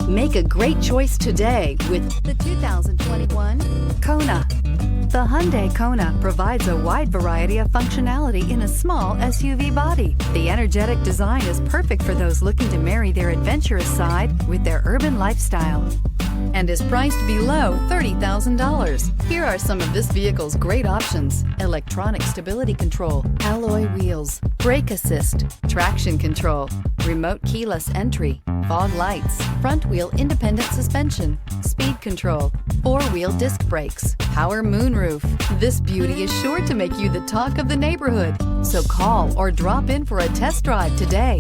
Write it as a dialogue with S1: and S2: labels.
S1: Make a great choice today with the 2021 Kona. The Hyundai Kona provides a wide variety of functionality in a small SUV body. The energetic design is perfect for those looking to marry their adventurous side with their urban lifestyle and is priced below $30,000. Here are some of this vehicle's great options: electronic stability control, alloy wheels, brake assist, traction control, remote keyless entry, fog lights, front wheel independent suspension, speed control, four-wheel disc brakes, power moonroof. This beauty is sure to make you the talk of the neighborhood. So call or drop in for a test drive today.